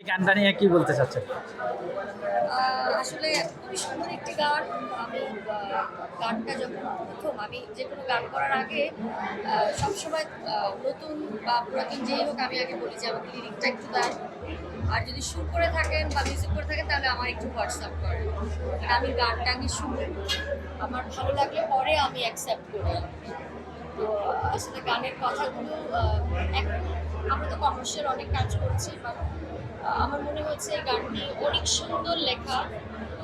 গানটা নিয়ে কি বলতে চাচ্ছেন? আসলে খুবই সুন্দর একটি গান। আমি গানটা যখন প্রথম আমি যে কোনো গান করার আগে সবসময় নতুন বা পুরাতন যেই হোক আমি আগে বলি যে আমাকে লিরিকটা একটু দেন। আর যদি সুর করে থাকেন বা মিউজিক করে থাকেন তাহলে আমার একটু হোয়াটসঅ্যাপ করেন। কারণ আমি গানটা আগে শুনি, আমার ভালো লাগলে পরে আমি অ্যাকসেপ্ট করি। তো আসলে গানের কথাগুলো এখন আমরা তো কমার্শিয়াল অনেক কাজ করছি, বাট আমার মনে হচ্ছে এই গানটি অনেক সুন্দর লেখা।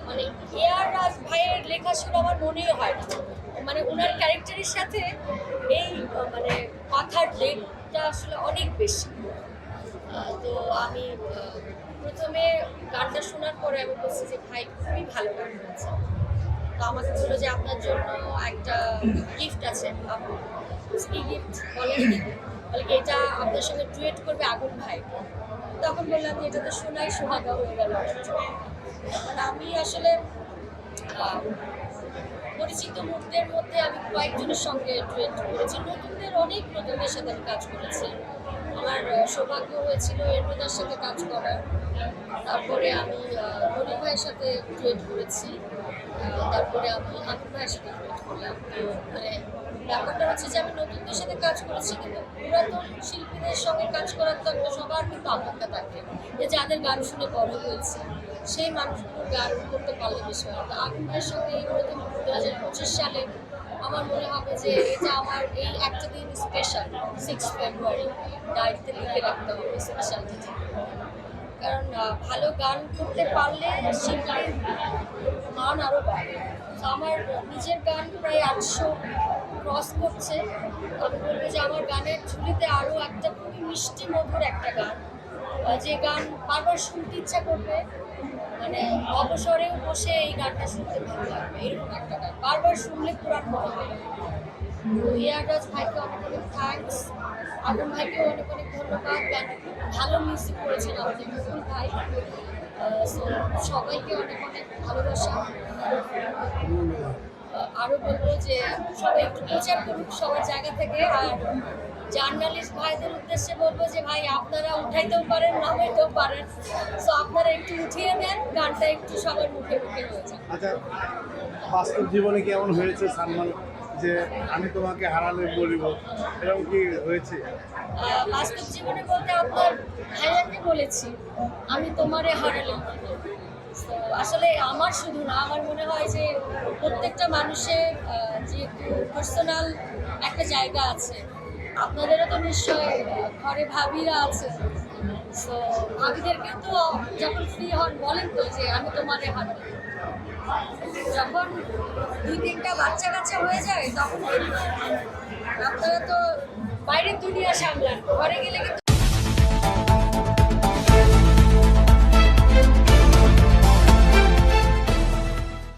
মানে এআর রাজ ভাইয়ের লেখা শুনে আমার মনেই হয় না, মানে ওনার ক্যারেক্টারের সাথে এই মানে কথার ডেটটা আসলে অনেক বেশি। তো আমি প্রথমে গানটা শোনার পরে আমি বলছি যে ভাই খুবই ভালো গান হয়েছে। তো আমাকে বললো যে আপনার জন্য একটা গিফট আছে। কি গিফট বলেন? বলে কি এটা আপনার সঙ্গে ডুয়েট করবে আগুন ভাই। তখন বললাম যে এটা তো শোনাই সোহাগা হয়ে গেল। মানে আমি আসলে আহ, পরিচিত মুখদের মধ্যে আমি কয়েকজনের সঙ্গে ডুয়েট করেছি, নতুনদের সাথে আমি কাজ করেছি। আমার সৌভাগ্য হয়েছিল এরপদার সাথে কাজ করার। তারপরে আমি মনির ভাইয়ের সাথে ডুয়েট করেছি। তারপরে আমি আকিব ভাইয়ের সাথে ডুয়েট করলাম। তো মানে ব্যাপারটা হচ্ছে যে আমি নতুনদের সাথে কাজ করেছি, কিন্তু পুরাতন শিল্পীদের সঙ্গে কাজ করার তো একটা সবার কিন্তু আকাঙ্ক্ষা থাকে যে যাদের গান শুনে বড় হয়েছে সেই মানুষগুলোর গান করতে পারলে বেশি হয়। তো আকিব ভাইয়ের সঙ্গে এই প্রথম 2025 সালে আমার মনে হবে যে এটা আমার এই একটা দিন স্পেশাল। 6 ফেব্রুয়ারি ডায়েরিতে লিখে রাখতে হবে স্পেশাল দিন। কারণ ভালো গান করতে পারলে শিল্পীর মান আরও বাড়ে। তো আমার নিজের গান প্রায় 800 ক্রস করছে। আমি বলবো যে আমার গানের ঝুলিতে আরও একটা খুবই মিষ্টি মধুর একটা গান, যে গান বারবার শুনতে ইচ্ছা করবে। মানে অবসরেও বসে এই গানটা শুনতে ভালো লাগবে, এরকম একটা গান বারবার শুনলে পুরান মনে হবে। তো ইয়াররাজ ভাইকে অনেক অনেক থ্যাঙ্কস, আগুন ভাইকেও অনেক অনেক ধন্যবাদ। গান খুব ভালো মিউজিক করেছেন আমাদের মুকুল ভাই। সো সবাইকে অনেক অনেক ভালোবাসা। আরও বলবো যে সবাই একটু প্রচার করুক সবার জায়গা থেকে। আর জার্নালিস্ট ভাইদের উদ্দেশ্যে বলবো যে ভাই আপনারা উঠাইতেও পারেন, নামাইতেও পারেন। সো আপনারা একটু উঠিয়ে দেন, গানটা একটু সবার মুখে মুখে হয়ে যায়। আচ্ছা, বাস্তব জীবনে কেমন হয়েছে সালমান, যে আমি তোমাকে হারালে বলিব, এরকম কি হয়েছে? বাস্তব জীবনে বলতে আপনার ভাইয়াকে বলেছি আমি তোমারে হারালাম। তো আসলে আমার শুধু না, আমার মনে হয় যে প্রত্যেকটা মানুষের যেহেতু পার্সোনাল একটা জায়গা আছে, আপনাদেরও তো নিশ্চয় ঘরে ভাবিরা আছে। সো ভাবিদেরকে তো যখন ফ্রি হন বলেন তো যে আমি তোমারে হারালাম। যখন 2-3টা বাচ্চা কাচ্চা হয়ে যায় তখন কিন্তু আপনারা তো বাইরের দুনিয়া সামলান, ঘরে গেলে কিন্তু